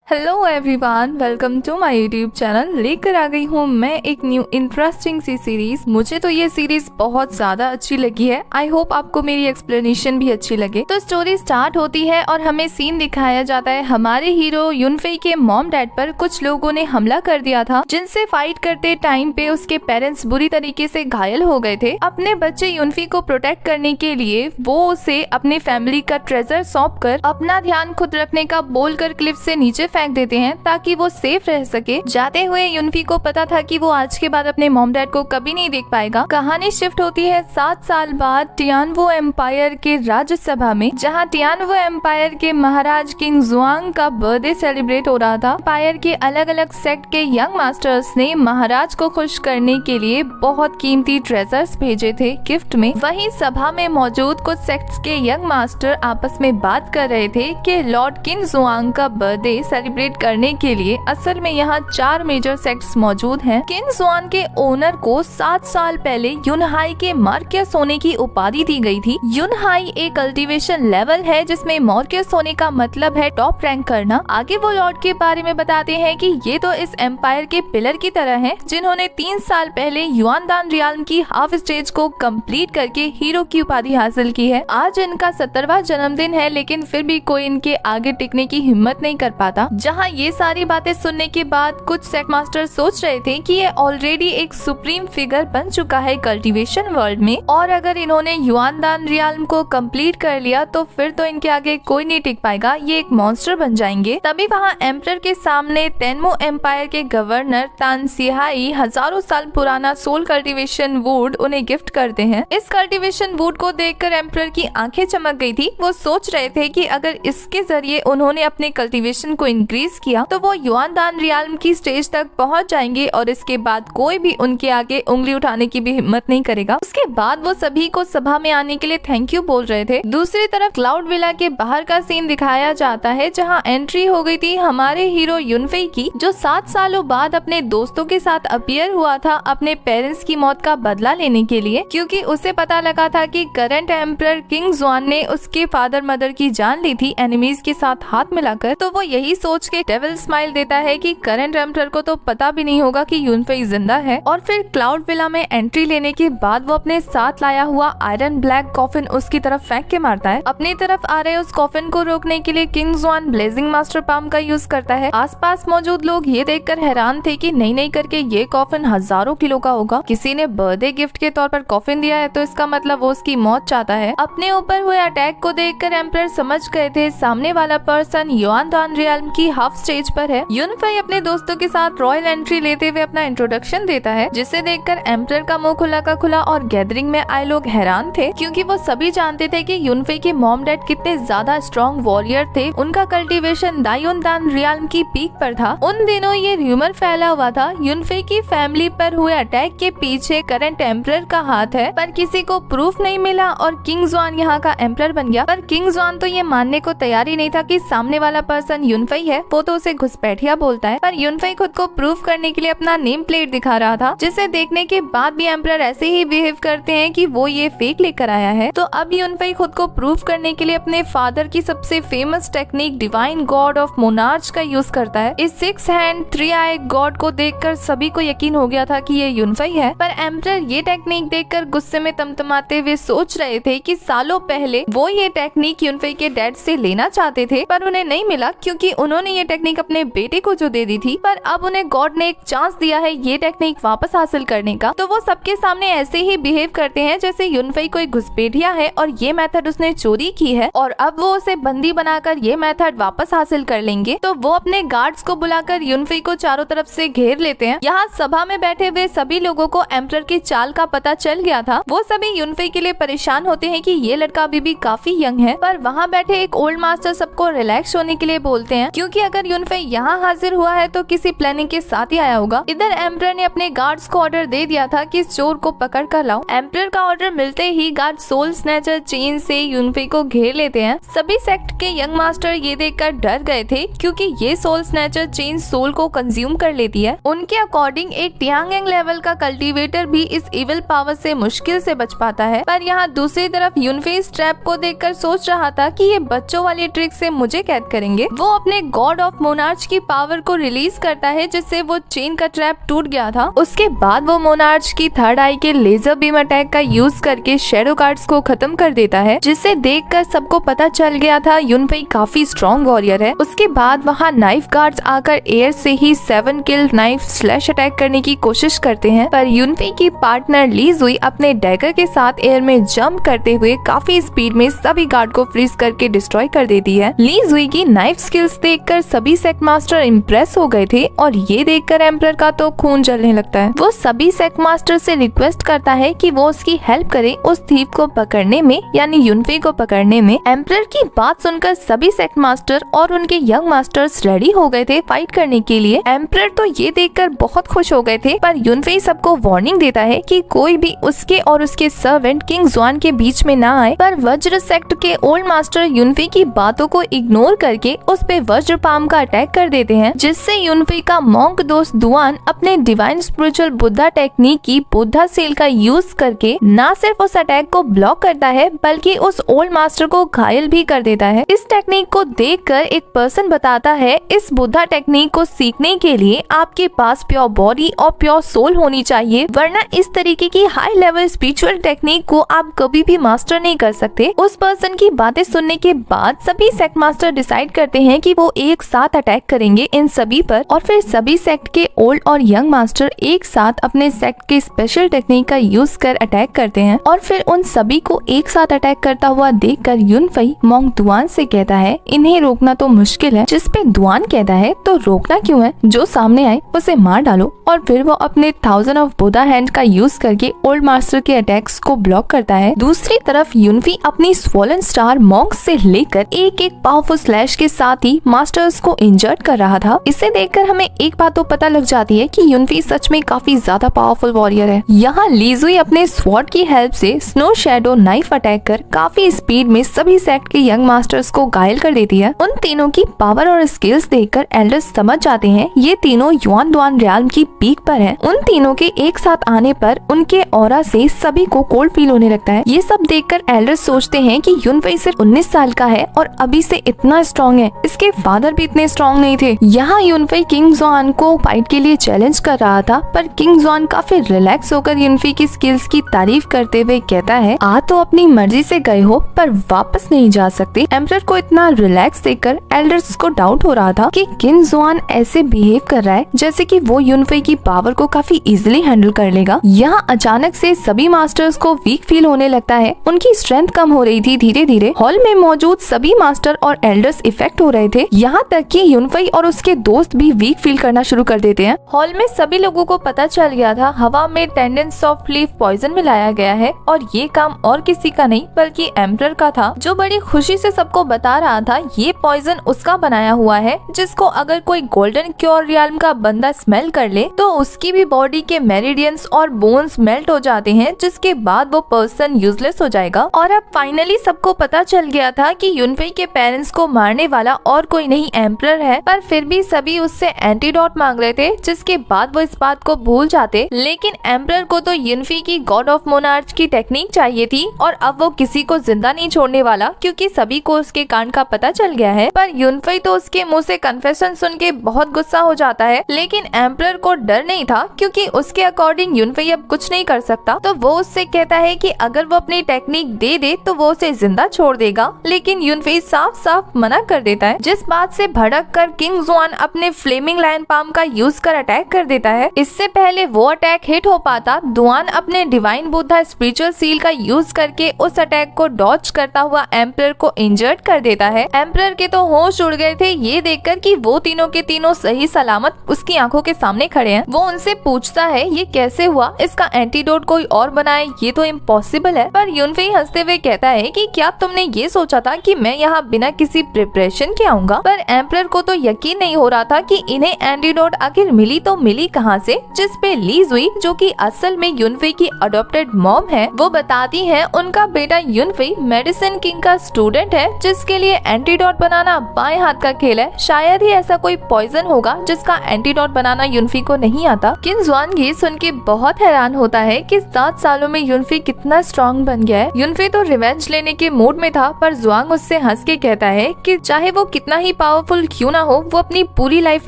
Hello everyone, welcome to my YouTube channel. लेकर आ गई हूँ मैं एक न्यू इंटरेस्टिंग सी सीरीज। मुझे तो ये सीरीज बहुत ज्यादा अच्छी लगी है। आई होप आपको मेरी एक्सप्लेनेशन भी अच्छी लगे। तो स्टोरी स्टार्ट होती है और हमें सीन दिखाया जाता है हमारे हीरो युनफेई के मॉम डैड पर कुछ लोगों ने हमला कर दिया था, जिनसे फाइट करते टाइम पे उसके पेरेंट्स बुरी तरीके से घायल हो गए थे। अपने बच्चे युनफेई को प्रोटेक्ट करने के लिए वो उसे अपनी फैमिली का ट्रेजर सौंप कर अपना ध्यान खुद रखने का बोलकर क्लिफ से नीचे फेंक देते हैं ताकि वो सेफ रह सके। जाते हुए युनफी को पता था कि वो आज के बाद अपने मॉम डैड को कभी नहीं देख पाएगा। कहानी शिफ्ट होती है 7 साल बाद टियानवो एम्पायर के राज्यसभा में, जहां टियानवो एम्पायर के महाराज किंग जुआंग का बर्थडे सेलिब्रेट हो रहा था। एम्पायर के अलग अलग सेक्ट के यंग मास्टर्स ने महाराज को खुश करने के लिए बहुत कीमती ट्रेजर्स भेजे थे गिफ्ट में। वहीं सभा में मौजूद कुछ सेक्ट्स के यंग मास्टर आपस में बात कर रहे थे कि लॉर्ड किंग जुआंग का बर्थडे सेलिब्रेट करने के लिए असल में यहाँ 4 मेजर सेक्ट्स मौजूद हैं। किंग जुआन के ओनर को 7 साल पहले युनहाई के मार्क्यस होने की उपाधि दी गई थी। युनहाई एक कल्टीवेशन लेवल है जिसमें मार्क्यस होने का मतलब है टॉप रैंक करना। आगे वो लॉर्ड के बारे में बताते हैं कि ये तो इस एम्पायर के पिलर की तरह हैं, जिन्होंने 3 साल पहले युआनदान रियाल्म की हाफ स्टेज को कंप्लीट करके हीरो की उपाधि हासिल की है। आज इनका 70वां जन्मदिन है, लेकिन फिर भी कोई इनके आगे टिकने की हिम्मत नहीं कर पाता। जहाँ ये सारी बातें सुनने के बाद कुछ सेक्ट मास्टर सोच रहे थे कि ये ऑलरेडी एक सुप्रीम फिगर बन चुका है कल्टीवेशन वर्ल्ड में, और अगर इन्होंने युआनदान रियाल्म को कंप्लीट कर लिया तो फिर तो इनके आगे कोई नहीं टिक पाएगा, ये एक मॉन्स्टर बन जाएंगे। तभी वहाँ एम्परर के सामने तेनमो एम्पायर के गवर्नर तान सिहाई हजारों साल पुराना सोल कल्टीवेशन वुड उन्हें गिफ्ट करते हैं। इस कल्टीवेशन वुड को देखकर एम्परर की आंखें चमक गई थी। वो सोच रहे थे कि अगर इसके जरिए उन्होंने अपने कल्टीवेशन को इंक्रीज किया तो वो युआनदान रियाल्म की स्टेज तक पहुंच जाएंगे और इसके बाद कोई भी उनके आगे उंगली उठाने की भी हिम्मत नहीं करेगा। उसके बाद वो सभी को सभा में आने के लिए थैंक यू बोल रहे थे। दूसरी तरफ क्लाउड विला के बाहर का सीन दिखाया जाता है, जहां एंट्री हो गई थी हमारे हीरो युनफेई की, जो 7 सालों बाद अपने दोस्तों के साथ अपीयर हुआ था अपने पेरेंट्स की मौत का बदला लेने के लिए, क्योंकि उसे पता लगा था कि करंट एम्परर किंग जुआन ने उसके फादर मदर की जान ली थी एनिमीज के साथ हाथ मिलाकर। तो वो यही सोच के डेविल स्माइल देता है कि करंट एम्परर को तो पता भी नहीं होगा कि युनफेई जिंदा है। और फिर क्लाउड विला में एंट्री लेने के बाद वो अपने साथ लाया हुआ आयरन ब्लैक कॉफिन उसकी तरफ फेंक के मारता है। अपनी तरफ आ रहे उस कॉफिन को रोकने के लिए किंग जुआन ब्लेजिंग मास्टर पाम का यूज करता है। आसपास मौजूद लोग ये देखकर हैरान थे कि नहीं करके ये कॉफिन हजारों किलो का होगा। किसी ने बर्थडे गिफ्ट के तौर पर कॉफिन दिया है तो इसका मतलब वो उसकी मौत चाहता है। अपने ऊपर हुए अटैक को देखकर एम्परर समझ गए थे सामने वाला पर्सन युआनदान रियाल्म की हाफ स्टेज पर है। युनफेई अपने दोस्तों के साथ रॉयल एंट्री लेते हुए अपना इंट्रोडक्शन देता है, जिसे देखकर एम्परर का मुंह खुला का खुला और गैदरिंग में आए लोग हैरान थे, क्योंकि वो सभी जानते थे कि युनफेई के मॉम डैड कितने ज्यादा स्ट्रॉन्ग वॉरियर थे। उनका कल्टीवेशन दायुनदान रियाल्म की पीक पर था। उन दिनों ये र्यूमर फैला हुआ था युनफेई की फैमिली पर हुए अटैक के पीछे करंट एम्परर का हाथ है, पर किसी को प्रूफ नहीं मिला और किंग जुआन यहाँ का एम्परर बन गया। पर किंग जुआन तो ये मानने को तैयार ही नहीं था कि सामने वाला पर्सन युनफेई है। वो तो उसे घुसपैठिया बोलता है, पर युनफेई खुद को प्रूफ करने के लिए अपना नेम प्लेट दिखा रहा था, जिसे देखने के बाद भी एम्परर ऐसे ही बिहेव करते हैं कि वो ये फेक लेकर आया है। तो अब युनफेई खुद को प्रूफ करने के लिए अपने फादर की सबसे famous technique divine God of monarch का यूज करता है। इस 6 हैंड 3 आई गॉड को देखकर सभी को यकीन हो गया था कि ये युनफेई है। पर एम्परर ये टेक्निक देखकर गुस्से में तमतमाते हुए सोच रहे थे कि सालों पहले वो ये टेक्निक युनफेई के डैड से लेना चाहते थे, पर उन्हें नहीं मिला क्योंकि उन्होंने ये टेक्निक अपने बेटे को जो दे दी थी। पर अब उन्हें गॉड ने एक चांस दिया है ये टेक्निक वापस हासिल करने का। तो वो सबके सामने ऐसे ही बिहेव करते हैं जैसे युनफेई कोई घुसपैठिया है और ये मेथड उसने चोरी की है, और अब वो उसे बंदी बनाकर ये मेथड वापस हासिल कर लेंगे। तो वो अपने गार्ड्स को बुलाकर युनफेई को चारों तरफ से घेर लेते हैं। यहाँ सभा में बैठे हुए सभी लोगों को एम्परर की चाल का पता चल गया था। वो सभी युनफेई के लिए परेशान होते हैं कि ये लड़का अभी भी काफी यंग है, पर वहाँ बैठे एक ओल्ड मास्टर सबको रिलैक्स होने के लिए बोलते हैं, क्योंकि अगर युनफेई यहाँ हाजिर हुआ है तो किसी प्लानिंग के साथ ही आया होगा। इधर एम्परर ने अपने गार्ड्स को ऑर्डर दे दिया था कि इस चोर को पकड़ कर लाओ। एम्परर का ऑर्डर मिलते ही गार्ड सोल स्नैचर चेन से युनफेई को घेर लेते हैं। सभी सेक्ट के यंग मास्टर ये देखकर डर गए थे, क्योंकि ये सोल स्नैचर चेन सोल को कंज्यूम कर लेती है। उनके अकॉर्डिंग एक टियांगेंग लेवल का कल्टीवेटर भी इस इविल पावर से मुश्किल से बच पाता है। पर यहाँ दूसरी तरफ युनफेई ट्रैप को देखकर सोच रहा था कि ये बच्चों वाली ट्रिक से मुझे कैद करेंगे। वो अपने गॉड ऑफ मोनार्च की पावर को रिलीज करता है, जिससे वो चेन का ट्रैप टूट गया था। उसके बाद वो मोनार्च की थर्ड आई के लेजर बीम अटैक का यूज करके शैडो गार्ड्स को खत्म कर देता है, जिसे देखकर सबको पता चल गया था युनफेई काफी स्ट्रॉन्ग वॉरियर है। उसके बाद वहाँ नाइफ गार्ड्स आकर एयर से ही 7 किल नाइफ स्लैश अटैक करने की कोशिश करते हैं, पर युनफेई की पार्टनर ली जुई अपने डैगर के साथ एयर में जंप करते हुए काफी स्पीड में सभी गार्ड को फ्रीज करके डिस्ट्रॉय कर देती है। ली जुई की नाइफ स्किल्स देखकर सभी सेक्ट मास्टर इम्प्रेस हो गए थे और ये देखकर एम्परर का तो खून जलने लगता है। वो सभी सेक्ट मास्टर से रिक्वेस्ट करता है कि वो उसकी हेल्प करे उस थीफ को पकड़ने में, यानी युनफेई को पकड़ने में। एम्परर की बात सुनकर सभी सेक्ट मास्टर और उनके यंग मास्टर्स रेडी हो गए थे फाइट करने के लिए। एम्परर तो ये देखकर बहुत खुश हो गए थे, पर युनफेई सबको वार्निंग देता है कि कोई भी उसके और उसके सर्वेंट किंग जुआन के बीच में ना आए। पर वज्र सेक्ट के ओल्ड मास्टर युनफेई की बातों को इग्नोर करके उस पे वज्र पाम का अटैक कर देते हैं, जिससे युनफेई का मॉन्क दोस्त दुआन अपने डिवाइन स्पिरिचुअल बुद्धा टेक्निक की बुद्धा सेल का यूज करके न सिर्फ उस अटैक को ब्लॉक करता है, बल्कि उस ओल्ड मास्टर को घायल भी कर देता है। इस टेक्निक को देखकर एक पर्सन बताता है, इस बुद्धा टेक्निक को सीखने के लिए आपके पास प्योर बॉडी और प्योर सोल होनी चाहिए, वरना इस तरीके की हाई लेवल स्पिरिचुअल टेक्निक को आप कभी भी मास्टर नहीं कर सकते। उस पर्सन की बातें सुनने के बाद सभी सेक्ट मास्टर डिसाइड करते हैं कि वो एक साथ अटैक करेंगे इन सभी पर, और फिर सभी सेक्ट के ओल्ड और यंग मास्टर एक साथ अपने सेक्ट के स्पेशल टेक्निक का यूज कर अटैक करते हैं। और फिर उन सभी को एक साथ अटैक करता हुआ देखकर युनफेई मॉन्क दुआन से कहता है, इन्हें रोकना तो मुश्किल है। जिस पे दुआन कहता है, तो रोकना क्यों है, जो सामने आए उसे मार डालो। और फिर वो अपने 1000 ऑफ बुद्धा हैंड का यूज करके ओल्ड मास्टर के अटैक्स को ब्लॉक करता है। दूसरी तरफ युनफेई अपनी स्वॉलन स्टार मॉन्क से लेकर एक एक पावरफुल स्लैश के साथ ही मास्टर्स को इंजर्ड कर रहा था। इसे देखकर हमें एक बात तो पता लग जाती है कि युनफेई सच में काफी ज्यादा पावरफुल वॉरियर है। यहाँ ली जुई अपने स्वॉर्ड की हेल्प से स्नो शैडो नाइफ अटैक कर काफी स्पीड में सभी सेक्ट के यंग मास्टर्स को घायल कर देती है। उन तीनों की पावर और स्किल्स देखकर एल्डर्स समझ जाते हैं ये तीनों युआन दुआन रियाल्म की पीक पर हैं। उन तीनों के एक साथ आने पर उनके ऑरा से सभी को कोल्ड फील होने लगता है। ये सब देखकर एल्डर्स सोचते हैं कि युनफेई सिर्फ 19 साल का है और अभी से इतना स्ट्रॉन्ग है, इसके फादर भी इतने स्ट्रॉन्ग नहीं थे। यहाँ युनफेई किंग जुआन को फाइट के लिए चैलेंज कर रहा था, पर किंग जुआन काफी रिलैक्स होकर युनफेई की स्किल्स की तारीफ करते हुए कहता है, आ तो अपनी मर्जी से गए हो पर वापस नहीं जा सकते। एम्परर को इतना रिलैक्स देखकर एल्डर्स को डाउट हो रहा था कि किंग जुआन ऐसे बिहेव कर रहा है जैसे कि वो युनफेई की पावर को काफी इजीली हैंडल कर लेगा। यहाँ अचानक से सभी मास्टर्स को वीक फील होने लगता है, उनकी स्ट्रेंथ कम हो रही थी धीरे धीरे। हॉल में मौजूद सभी मास्टर और एल्डर्स इफेक्ट हो रहे थे, यहाँ तक कि युनफेई और उसके दोस्त भी वीक फील करना शुरू कर देते हैं। हॉल में सभी लोगों को पता चल गया था हवा में टेंडेंस ऑफ लीफ पॉइजन मिलाया गया है, और ये काम और किसी का नहीं बल्कि एम्परर का था, जो बड़ी खुशी से सबको बता रहा था ये पॉइजन उसका बनाया हुआ है, जिसको अगर कोई गोल्डन क्योर रियाल्म का बंदा स्मेल कर ले तो उसकी भी बॉडी के मेरिडियंस और बोन्स मेल्ट हो जाते हैं, जिसके बाद वो पर्सन यूजलेस हो जाएगा। और अब फाइनली सबको पता चल गया था कि युनफेई के पेरेंट्स को मारने वाला और कोई नहीं एम्परर है, पर फिर भी सभी उससे एंटीडोट मांग रहे थे, जिसके बाद वो इस बात को भूल जाते। लेकिन एम्परर को तो युनफेई की गॉड ऑफ मोनार्च की टेक्निक चाहिए थी, और अब वो किसी को जिंदा नहीं छोड़ने वाला, क्योंकि सभी को उसके कांड का पता चल गया है। पर युनफेई तो उसके मुंह से कन्फेशन सुन के बहुत गुस्सा हो जाता है, लेकिन एम्परर को डर नहीं था, क्योंकि उसके अकॉर्डिंग युनफेई अब कुछ नहीं कर सकता। तो वो उससे कहता है कि अगर वो अपनी टेक्निक दे दे तो वो उसे जिंदा छोड़ देगा, लेकिन युनफेई साफ साफ मना कर देता है, जिस बात से भड़क कर किंग जुआन अपने फ्लेमिंग लायन पाम का यूज कर अटैक कर देता है। इससे पहले वो अटैक हिट हो पाता, दुआन अपने डिवाइन बुद्धा स्पिरिचुअल सील का यूज करके उस अटैक को डॉज करता हुआ एम्परर को इंजर्ड कर देता है। एम्परर के तो होश उड़ गए थे ये देखकर कि वो तीनों के तीनों सही सलामत उसकी आंखों के सामने खड़े हैं। वो उनसे पूछता है ये कैसे हुआ, इसका एंटीडोट कोई और बनाए, ये तो इम्पॉसिबल है। पर युनफेई हंसते हुए कहता है कि क्या तुमने ये सोचा था कि मैं यहाँ बिना किसी प्रिपरेशन के आऊंगा। पर एम्परर को तो यकीन नहीं हो रहा था कि इन्हें एंटीडोट आखिर मिली तो मिली कहाँ से, जिस पे ली जुई, जो कि असल में युनफेई की अडॉप्टेड मॉम है, वो बताती है उनका बेटा युनफेई मेडिसिन किंग का स्टूडेंट है, जिसके लिए एंटीडोट बनाना बाएं हाथ का खेल है। शायद ही ऐसा कोई पॉइजन होगा जिसका एंटीडोट बनाना युनफेई को नहीं आता। किंग जुआन ये सुन के बहुत हैरान होता है कि 7 सालों में युनफेई कितना स्ट्रॉन्ग बन गया है। युनफेई तो रिवेंज लेने के मूड में था, पर जुआंग उससे हंस के कहता है कि चाहे वो कितना ही पावरफुल क्यों ना हो, वो अपनी पूरी लाइफ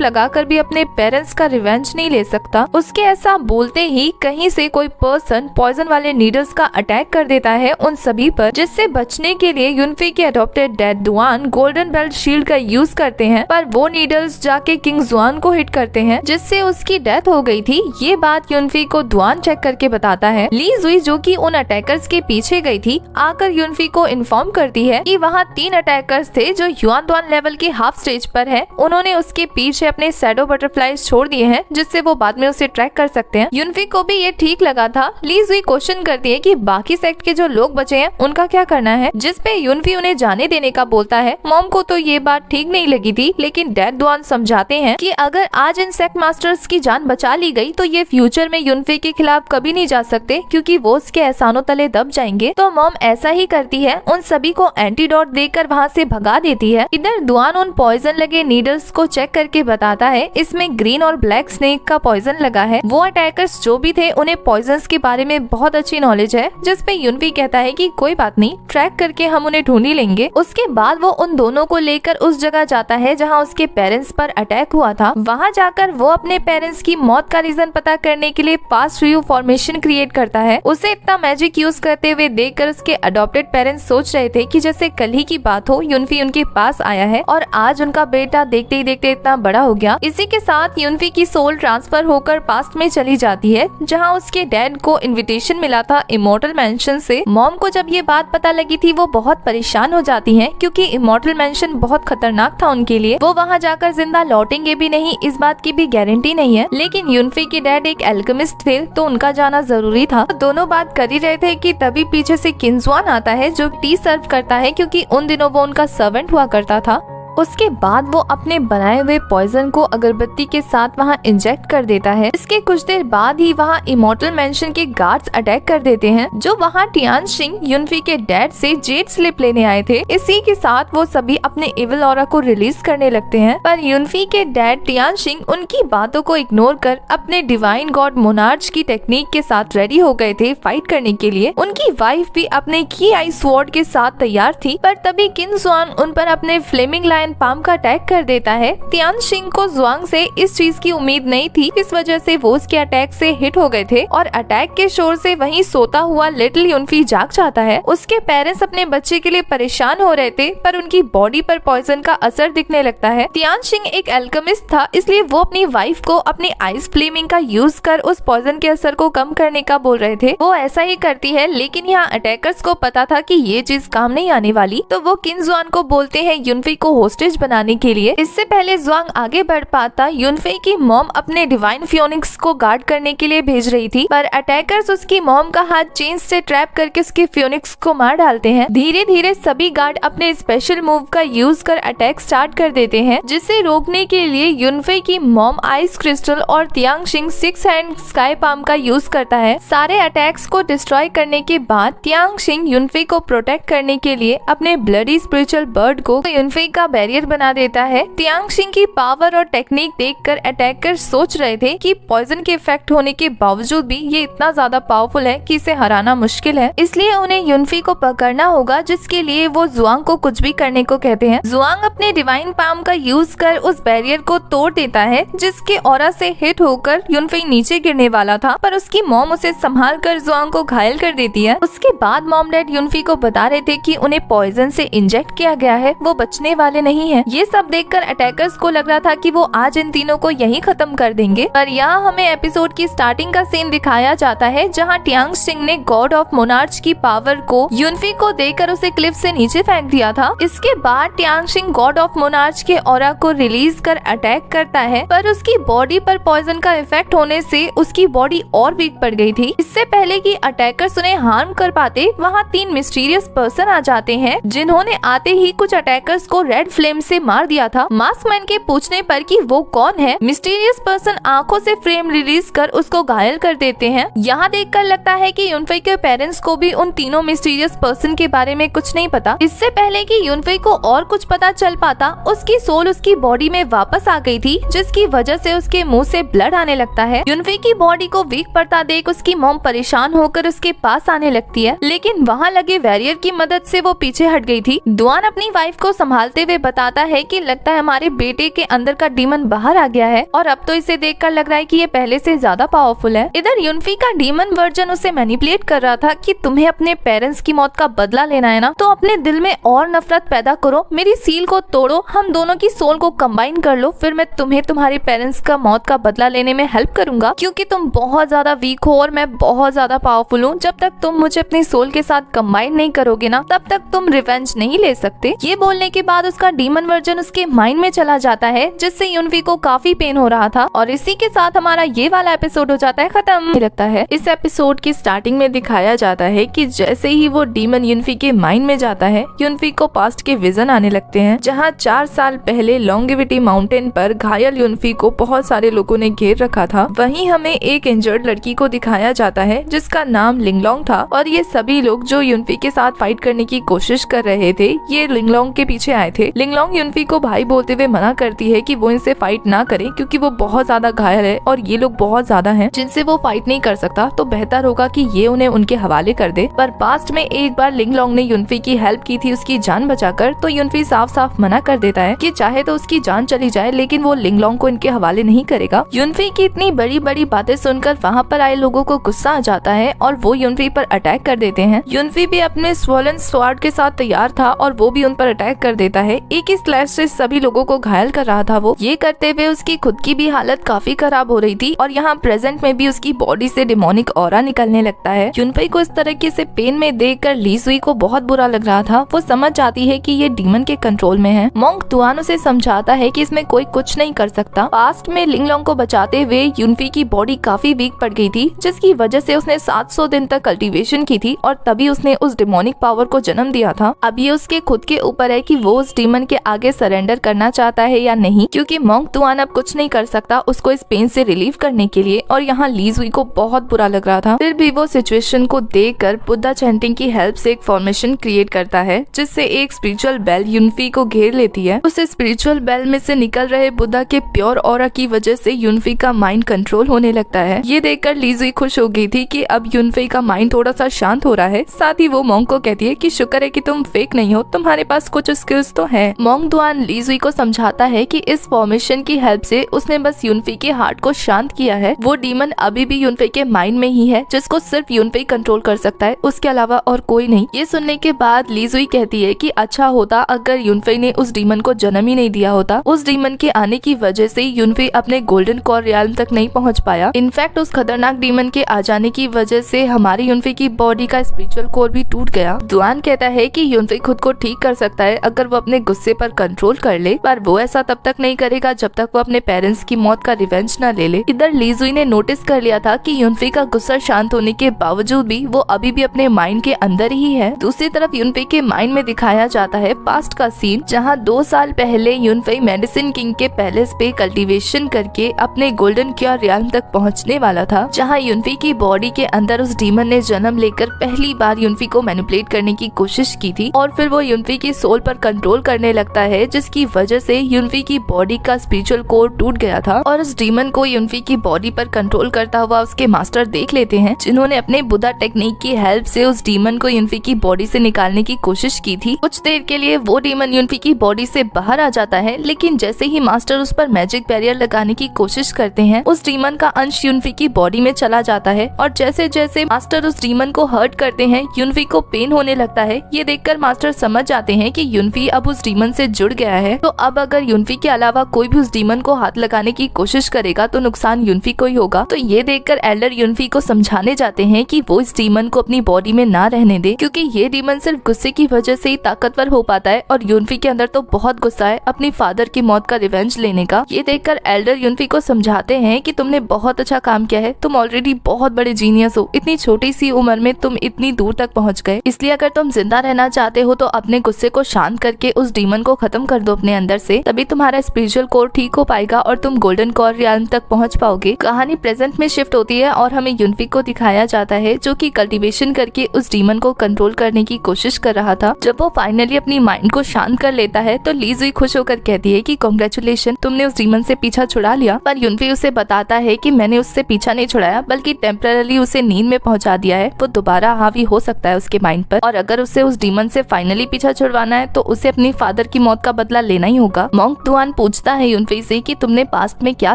लगाकर भी अपने पेरेंट्स का रिवेंज नहीं ले सकता। उसके ऐसा बोलते ही कहीं से कोई पर्सन पॉइजन वाले नीडल्स का अटैक कर देता है उन सभी पर, जिससे बचने के लिए युनफी के adopted dad Duan golden belt shield का यूज करते हैं, पर वो नीडल्स जाके किंग जुआन को हिट करते हैं, जिससे उसकी डेथ हो गई थी। ये बात युनफी को दुआन चेक करके बताता है। ली जुई जो कि उन अटैकर्स के पीछे गई थी, आकर युनफी को इन्फॉर्म करती है कि वहाँ 3 अटैकर्स थे जो युआन दुआन लेवल के हाफ स्टेज पर है। उन्होंने उसके पीछे अपने शैडो बटरफ्लाईज छोड़ दिए हैं, जिससे वो बाद में उसे ट्रैक कर सकते हैं। युनफी को भी ये ठीक लगा था। ली जुई क्वेश्चन करती है कि बाकी सेक्ट के जो लोग बचे हैं उनका क्या करना है, जिसपे युनफी उन्हें जाने देने का बोलता है। मॉम को तो ये बात ठीक नहीं लगी थी, लेकिन डैड दुआन समझाते हैं कि अगर आज इन सेक्ट मास्टर्स की जान बचा ली गई तो ये फ्यूचर में युनफी के खिलाफ कभी नहीं जा सकते, क्योंकि वो उसके एहसानों तले दब जाएंगे। तो मॉम ऐसा ही करती है, उन सभी को एंटीडोट देकर वहाँ से भगा देती है। इधर दुआन उन पॉइजन लगे नीडल्स को चेक करके बताता है इसमें ग्रीन और ब्लैक स्नेक का पॉइजन लगा है। वो अटैकर्स जो भी थे उन्हें पॉइजन्स के बारे में बहुत अच्छी नॉलेज है, जिसपे युनफी कहता है कि कोई बात नहीं, ट्रैक करके हम उन्हें ढूंढ ही लेंगे। उसके बाद वो उन दोनों को लेकर उस जगह जाता है जहाँ उसके पेरेंट्स पर अटैक हुआ था। वहाँ जाकर वो अपने पेरेंट्स की मौत का रीजन पता करने के लिए पास्ट रिव्यू फॉर्मेशन क्रिएट करता है। उसे इतना मैजिक यूज करते हुए देखकर उसके अडॉप्टेड पेरेंट्स सोच रहे थे कि जैसे कल ही की बात हो, युनफी उनके पास आया है और आज उनका बेटा देखते ही देखते इतना बड़ा हो गया। इसी के साथ युनफी की सोल ट्रांसफर होकर पास्ट में चली जाती है, जहाँ उसके डैड को इन्विटेशन मिला था इमॉर्टल मैंशन से। मॉम को जब ये बात पता लगी थी वो बहुत परेशान हो जाती हैं, क्योंकि इमॉर्टल मैंशन बहुत खतरनाक था उनके लिए। वो वहाँ जाकर जिंदा लौटेंगे भी नहीं, इस बात की भी गारंटी नहीं है। लेकिन युनफी के डैड एक एल्केमिस्ट थे, तो उनका जाना जरूरी था। दोनों बात कर ही रहे थे कि तभी पीछे से किंग जुआन आता है, जो टी सर्व करता है, क्योंकि उन दिनों वो उनका सर्वेंट हुआ करता था। उसके बाद वो अपने बनाए हुए पॉइजन को अगरबत्ती के साथ वहाँ इंजेक्ट कर देता है। इसके कुछ देर बाद ही वहाँ इमॉर्टल मैंशन के गार्ड्स अटैक कर देते हैं, जो वहाँ टियानशिंग युनफी के डैड से जेड स्लिप लेने आए थे। इसी के साथ वो सभी अपने इविल ऑरा को रिलीज करने लगते हैं, पर युनफी के डैड टियानशिंग उनकी बातों को इग्नोर कर अपने डिवाइन गॉड मोनार्च की टेक्निक के साथ रेडी हो गए थे फाइट करने के लिए। उनकी वाइफ भी अपने की आई स्वॉर्ड के साथ तैयार थी, पर तभी किंग जुआन उन पर अपने फ्लेमिंग पाम का अटैक कर देता है। टियानशिंग को जुआंग से इस चीज की उम्मीद नहीं थी, इस वजह से वो उसके अटैक से हिट हो गए थे और अटैक के शोर से वहीं सोता हुआ लिटिल युनफी जाग जाता है। उसके पेरेंट्स अपने बच्चे के लिए परेशान हो रहे थे, पर उनकी बॉडी पर पॉइजन का असर दिखने लगता है। टियानशिंग एक एल्केमिस्ट था, इसलिए वो अपनी वाइफ को अपनी आइस फ्लेमिंग का यूज कर उस पॉइजन के असर को कम करने का बोल रहे थे। वो ऐसा ही करती है, लेकिन यहाँ अटैकर्स को पता था कि ये चीज काम नहीं आने वाली, तो वो किंग जुआन को बोलते हैं युनफी को होस्टेज बनाने के लिए। इससे पहले जुआंग आगे बढ़ पाता, युनफी की मॉम अपने डिवाइन फियोनिक्स को गार्ड करने के लिए भेज रही थी, पर अटैकर्स उसकी मॉम का हाथ चेन से ट्रैप करके उसके फियोनिक्स को मार डालते हैं। धीरे धीरे सभी गार्ड अपने स्पेशल मूव का यूज कर अटैक स्टार्ट कर देते हैं, जिसे रोकने के लिए युनफी की मॉम आइस क्रिस्टल और टियानशिंग 6 हैंड स्काई पाम का यूज करता है। सारे अटैक्स को डिस्ट्रॉय करने के बाद टियानशिंग युनफी को प्रोटेक्ट करने के लिए अपने ब्लडी स्पिरिचुअल बर्ड को युनफी का बैरियर बना देता है। टियानशिंग की पावर और टेक्निक देखकर अटैकर सोच रहे थे कि पॉइजन के इफेक्ट होने के बावजूद भी ये इतना ज्यादा पावरफुल है कि इसे हराना मुश्किल है, इसलिए उन्हें युनफी को पकड़ना होगा, जिसके लिए वो जुआंग को कुछ भी करने को कहते हैं। जुआंग अपने डिवाइन पाम का यूज कर उस बैरियर को तोड़ देता है, जिसके ऑरा से हिट होकर युनफी नीचे गिरने वाला था, पर उसकी मॉम उसे संभाल कर जुआंग को घायल कर देती है। उसके बाद मॉम डैड युनफी को बता रहे थे कि उन्हें पॉइजन से इंजेक्ट किया गया है, वो बचने वाले नहीं है। ये सब देखकर अटैकर्स को लग रहा था कि वो आज इन तीनों को यहीं खत्म कर देंगे, पर यहाँ हमें एपिसोड की स्टार्टिंग का सीन दिखाया जाता है, जहाँ टियानशिंग ने गॉड ऑफ मोनार्च की पावर को युनफी को देकर उसे क्लिफ से नीचे फेंक दिया था। इसके बाद टियानशिंग गॉड ऑफ मोनार्च के ऑरा को रिलीज कर अटैक करता है, पर उसकी बॉडी पर पॉइजन का इफेक्ट होने से उसकी बॉडी और वीक पड़ गई थी। इससे पहले कि अटैकर्स उन्हें हार्म कर पाते, वहाँ 3 मिस्टीरियस पर्सन आ जाते हैं, जिन्होंने आते ही कुछ अटैकर्स को रेड फ्लेम से मार दिया था। मास्कमैन के पूछने पर कि वो कौन है, मिस्टीरियस पर्सन आंखों से फ्लेम रिलीज कर उसको घायल कर देते हैं। यहाँ देखकर लगता है कि युनफी के पेरेंट्स को भी उन तीनों मिस्टीरियस पर्सन के बारे में कुछ नहीं पता। इससे पहले कि युनफी को और कुछ पता चल पाता, उसकी सोल उसकी बॉडी में वापस आ गई थी, जिसकी वजह से उसके मुंह से ब्लड आने लगता है। युनफी की बॉडी को वीक पड़ता देख उसकी मॉम परेशान होकर उसके पास आने लगती है, लेकिन वहाँ लगे वैरियर की मदद से वो पीछे हट गई थी। दुआन अपनी वाइफ को संभालते हुए बताता है कि लगता है हमारे बेटे के अंदर का डीमन बाहर आ गया है और अब तो इसे देखकर लग रहा है कि ये पहले से ज्यादा पावरफुल है। इधर युनफी का डीमन वर्जन उसे मैनिपुलेट कर रहा था कि तुम्हें अपने पेरेंट्स की मौत का बदला लेना है ना, तो अपने दिल में और नफरत पैदा करो, मेरी सील को तोड़ो, हम दोनों की सोल को कंबाइन कर लो, फिर मैं तुम्हें तुम्हारे पेरेंट्स का मौत का बदला लेने में हेल्प करूंगा, क्योंकि तुम बहुत ज्यादा वीक हो और मैं बहुत ज्यादा पावरफुल हूँ। जब तक तुम मुझे अपनी सोल के साथ कंबाइन नहीं करोगे ना, तब तक तुम रिवेंज नहीं ले सकते। ये बोलने के बाद उसका डीमन वर्जन उसके माइंड में चला जाता है, जिससे युनफी को काफी पेन हो रहा था। और इसी के साथ हमारा ये वाला एपिसोड हो जाता है खत्म। लगता है इस एपिसोड की स्टार्टिंग में दिखाया जाता है कि जैसे ही वो डीमन युनफी के माइंड में जाता है, युनफी को पास्ट के विजन आने लगते हैं, जहाँ 4 साल पहले लॉन्गेविटी माउंटेन पर घायल युनफी को बहुत सारे लोगों ने घेर रखा था। वहीं हमें एक इंजर्ड लड़की को दिखाया जाता है जिसका नाम लिंगलोंग था, और ये सभी लोग जो युनफी के साथ फाइट करने की कोशिश कर रहे थे, ये लिंगलोंग के पीछे आए थे। लिंगलोंग युनफी को भाई बोलते हुए मना करती है कि वो इनसे फाइट ना करे, क्योंकि वो बहुत ज्यादा घायल है और ये लोग बहुत ज्यादा हैं जिनसे वो फाइट नहीं कर सकता, तो बेहतर होगा कि ये उन्हें उनके हवाले कर दे। पर पास्ट में एक बार लिंगलोंग ने युनफी की हेल्प की थी उसकी जान बचाकर, तो युनफी साफ साफ मना कर देता है कि चाहे तो उसकी जान चली जाए, लेकिन वो लिंगलोंग को इनके हवाले नहीं करेगा। युनफी की इतनी बड़ी बड़ी बातें सुनकर वहाँ पर आए लोगों को गुस्सा आ जाता है और वो युनफी पर अटैक कर देते हैं। युनफी भी अपने स्वॉलन स्वॉर्ड के साथ तैयार था और वो भी उन पर अटैक कर देता है। एक ही स्लैश से सभी लोगों को घायल कर रहा था वो। ये करते हुए उसकी खुद की भी हालत काफी खराब हो रही थी और यहाँ प्रेजेंट में भी उसकी बॉडी से डिमोनिक ऑरा निकलने लगता है। युनफी को इस तरीके से पेन में देखकर ली सुई को बहुत बुरा लग रहा था। वो समझ जाती है कि ये डीमन के कंट्रोल में है। मोंग तुआन उसे समझाता है कि इसमें कोई कुछ नहीं कर सकता। पास्ट में लिंगलोंग को बचाते हुए युनफी की बॉडी काफी वीक पड़ गई थी, जिसकी वजह से उसने 700 दिन तक कल्टीवेशन की थी और तभी उसने उस डिमोनिक पावर को जन्म दिया था। अब ये उसके खुद के ऊपर है कि वो उस डीमन के आगे सरेंडर करना चाहता है या नहीं, क्योंकि मोंग तुआन अब कुछ नहीं कर सकता उसको इस पेन से रिलीव करने के लिए। और यहाँ ली सुई को बहुत बुरा लग रहा था। फिर भी वो सिचुएशन को देखकर बुद्धा चैंटिंग की हेल्प से एक फॉर्मेशन क्रिएट करता है, जिससे एक स्पिरिचुअल बेल युनफी को घेर लेती है। उस स्पिरिचुअल बेल में से निकल रहे बुद्धा के प्योर ऑरा की वजह से युनफी का माइंड कंट्रोल होने लगता है। ये देखकर ली सुई खुश हो गई थी कि अब युनफी का माइंड थोड़ा सा शांत हो रहा है। साथ ही वो मोंग को कहती है कि शुक्र है कि तुम फेक नहीं हो, तुम्हारे पास कुछ स्किल्स तो है। मोंग दुआन ली सुई को समझाता है कि इस फॉर्मेशन की हेल्प से उसने बस युनफी के हार्ट को शांत किया है। वो डीमन अभी भी युनफी के माइंड में ही है, जिसको सिर्फ युनफी कंट्रोल कर सकता है, उसके अलावा और कोई नहीं। ये सुनने के बाद ली सुई कहती है कि अच्छा होता अगर युनफी ने उस डीमन को जन्म ही नहीं दिया होता। उस डीमन के आने की वजह से युनफी अपने गोल्डन कोर रियल्म तक नहीं पहुंच पाया। इनफैक्ट उस खतरनाक डीमन के आ जाने की वजह से हमारी युनफी की बॉडी का स्पिरिचुअल कोर भी टूट गया। दुआन कहता है कि युनफी खुद को ठीक कर सकता है अगर वो अपने गुस्से पर कंट्रोल कर ले, पर वो ऐसा तब तक नहीं करेगा जब तक वो अपने पेरेंट्स की मौत का रिवेंज न ले ले। इधर ली सुई ने नोटिस कर लिया था कि युनफी का गुस्सा शांत होने के बावजूद भी वो अभी भी अपने माइंड के अंदर ही है। दूसरी तरफ युनफी के माइंड में दिखाया जाता है पास्ट का सीन, जहाँ 2 साल पहले युनफी मेडिसिन किंग के पैलेस पे कल्टीवेशन करके अपने गोल्डन क्योर रियल्म तक पहुँचने वाला था, जहाँ युनफी की बॉडी के अंदर उस डीमन ने जन्म लेकर पहली बार युनफी को मैनिपुलेट करने की कोशिश की थी। और फिर वो युनफी की सोल पर कंट्रोल करने लगता है, जिसकी वजह से युनफी की बॉडी का स्पिरिचुअल कोर टूट गया था। और उस डीमन को युनफी की बॉडी पर कंट्रोल करता हुआ उसके मास्टर देख लेते हैं, जिन्होंने अपने बुद्धा टेक्निक की हेल्प से उस डीमन को युनफी की बॉडी से निकालने की कोशिश की थी। कुछ देर के लिए वो डीमन युनफी की बॉडी से बाहर आ जाता है, लेकिन जैसे ही मास्टर उस पर मैजिक बैरियर लगाने की कोशिश करते हैं, उस डीमन का अंश युनफी की बॉडी में चला जाता है। और जैसे जैसे मास्टर उस डीमन को हर्ट करते हैं, युनफी को पेन होने लगता है। ये देखकर मास्टर समझ जाते हैं कि युनफी अब उस डीमन से जुड़ गया है, तो अब अगर युनफी के अलावा कोई भी उस डीमन को हाथ लगाने की कोशिश करेगा तो नुकसान युनफी को ही होगा। तो ये देखकर एल्डर युनफी को समझाने जाते हैं कि वो इस डीमन को अपनी बॉडी में ना रहने दे, क्योंकि ये डीमन सिर्फ गुस्से की वजह से ही ताकतवर हो पाता है और युनफी के अंदर तो बहुत गुस्सा है अपनी फादर की मौत का रिवेंज लेने का। ये देखकर एल्डर युनफी को समझाते हैं कि तुमने बहुत अच्छा काम किया है, तुम ऑलरेडी बहुत बड़े जीनियस हो, इतनी छोटी सी उम्र में तुम इतनी दूर तक पहुंच गए, इसलिए अगर तुम जिंदा रहना चाहते हो तो अपने गुस्से को शांत करके उस डीमन को खत्म कर दो अपने अंदर से, तभी तुम्हारा स्पिरिचुअल कोर ठीक हो पाएगा और तुम गोल्डन कोर रियल्म तक पहुंच पाओगे। कहानी प्रेजेंट में शिफ्ट होती है और हमें युनफी को दिखाया जाता है, जो कि कल्टीवेशन करके उस डीमन को कंट्रोल करने की कोशिश कर रहा था। जब वो फाइनली अपनी माइंड को शांत कर लेता है तो ली सुई खुश होकर कहती है कि कांग्रेचुलेशन, तुमने उस डीमन से पीछा छुड़ा लिया। पर युनफी उसे बताता है कि मैंने उससे पीछा नहीं छुड़ाया, बल्कि टेम्पररी उसे नींद में पहुंचा दिया है। वो दोबारा हावी हो सकता है उसके माइंड पर, और अगर उसे उस डीमन से फाइनली पीछा छुड़वाना है तो उसे अपनी फादर की मौत का बदला लेना ही होगा। मोंग दुआन पूछता है यूनफी से कि तुमने पास्ट में क्या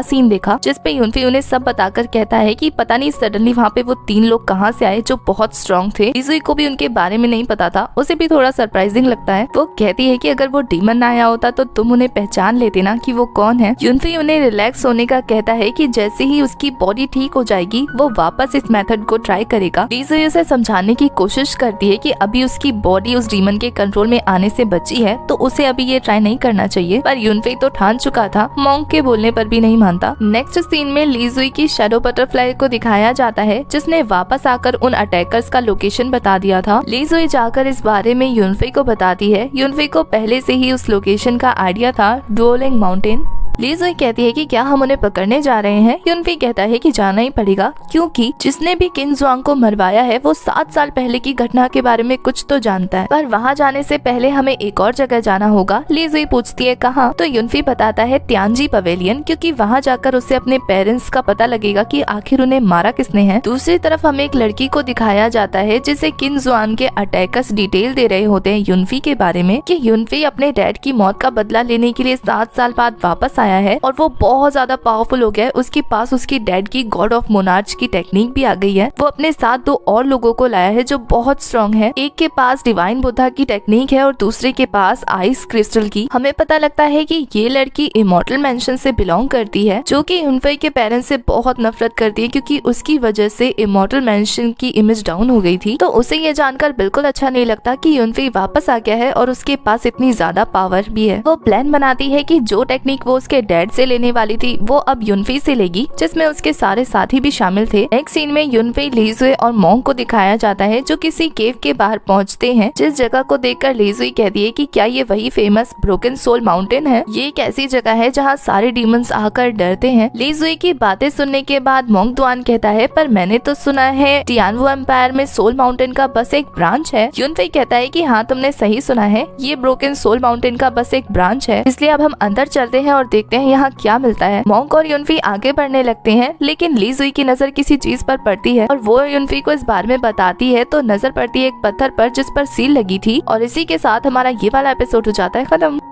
सीन देखा, जिस पे यूनफी उन्हें सब बताकर कहता है कि पता नहीं सडनली वहाँ पे वो 3 लोग कहाँ से आए जो बहुत स्ट्रॉन्ग थे। लीजुई को भी उनके बारे में नहीं पता था, उसे भी थोड़ा सरप्राइजिंग लगता है। वो कहती है कि अगर वो डीमन ना आया होता तो तुम उन्हें पहचान लेते ना कि वो कौन है। यूनफी उन्हें रिलैक्स होने का कहता है कि जैसे ही उसकी बॉडी ठीक हो जाएगी वो वापस इस मेथड को ट्राई करेगा। लीजुई उसे समझाने की कोशिश करती है कि अभी उसकी बॉडी उस डीमन के कंट्रोल में आने से बची है तो उसे अभी ये ट्राई नहीं करना चाहिए, पर यूनफी तो ठान चुका था, मोंग के बोलने पर भी नहीं मानता। नेक्स्ट सीन में लीजुई की शैडो बटरफ्लाई को दिखाया जाता है जिसने वापस आकर उन अटैकर्स का लोकेशन बता दिया था। लीजुई जाकर इस बारे में यूनफी को बताती है। यूनफी को पहले से ही उस लोकेशन का आइडिया था, डुओलिंग माउंटेन। लीजुई कहती है कि क्या हम उन्हें पकड़ने जा रहे हैं। यूनफी कहता है कि जाना ही पड़ेगा क्योंकि जिसने भी किन जुआंग को मरवाया है वो 7 साल पहले की घटना के बारे में कुछ तो जानता है, पर वहाँ जाने से पहले हमें एक और जगह जाना होगा। लीजुई पूछती है कहाँ, तो यूनफी बताता है तियानजी पवेलियन, क्योंकि वहाँ जाकर उसे अपने पेरेंट्स का पता लगेगा कि आखिर उन्हें मारा किसने है। दूसरी तरफ हमें एक लड़की को दिखाया जाता है जिसे किन जुआंग के अटैकर्स डिटेल दे रहे होते हैं यूनफी के बारे में कि यूनफी अपने डैड की मौत का बदला लेने के लिए 7 साल बाद वापस आया है और वो बहुत ज्यादा पावरफुल हो गया है। उसके पास उसकी डैड की गॉड ऑफ मोनार्च की टेक्निक भी आ गई है। वो अपने साथ 2 और लोगों को लाया है जो बहुत स्ट्रॉन्ग है। एक के पास डिवाइन बुद्धा की टेक्निक है और दूसरे के पास आइस क्रिस्टल की। हमें पता लगता है कि ये लड़की इमॉर्टल मैंशन से बिलोंग करती है, जो कि यूनफी के पेरेंट्स से बहुत नफरत करती है क्योंकि उसकी वजह से इमॉर्टल मैंशन की इमेज डाउन हो गई थी। तो उसे ये जानकर बिल्कुल अच्छा नहीं लगता कि यूनफी वापस आ गया है और उसके पास इतनी ज्यादा पावर भी है। वो प्लान बनाती है कि जो टेक्निक वो उसके डैड से लेने वाली थी वो अब यूनफी से लेगी, जिसमें उसके सारे साथी भी शामिल थे। नेक्स्ट सीन में यूनफी, लीजुई और मोंग को दिखाया जाता है जो किसी केव के बाहर पहुंचते हैं, जिस जगह को देखकर लीजुई कहती है कि क्या ये वही फेमस ब्रोकन सोल माउंटेन है। ये एक ऐसी जगह है जहाँ सारे डीमंस आकर डरते हैं। लीजुई की बातें सुनने के बाद मोंग दुआन कहता है पर मैंने तो सुना है टियानवू एम्पायर में सोल माउंटेन का बस एक ब्रांच है। यूनफी कहता है कि हाँ तुमने सही सुना है, ये ब्रोकन सोल माउंटेन का बस एक ब्रांच है, इसलिए अब हम अंदर चलते हैं और देखते हैं यहाँ क्या मिलता है। मोंग और यूनफी आगे बढ़ने लगते हैं, लेकिन लीजुई की नजर किसी चीज पर पड़ती है और वो यूनफी को इस बारे में बताती है तो नजर पड़ती है एक पत्थर पर जिस पर सील लगी थी। और इसी के साथ हमारा ये वाला एपिसोड हो जाता है खत्म।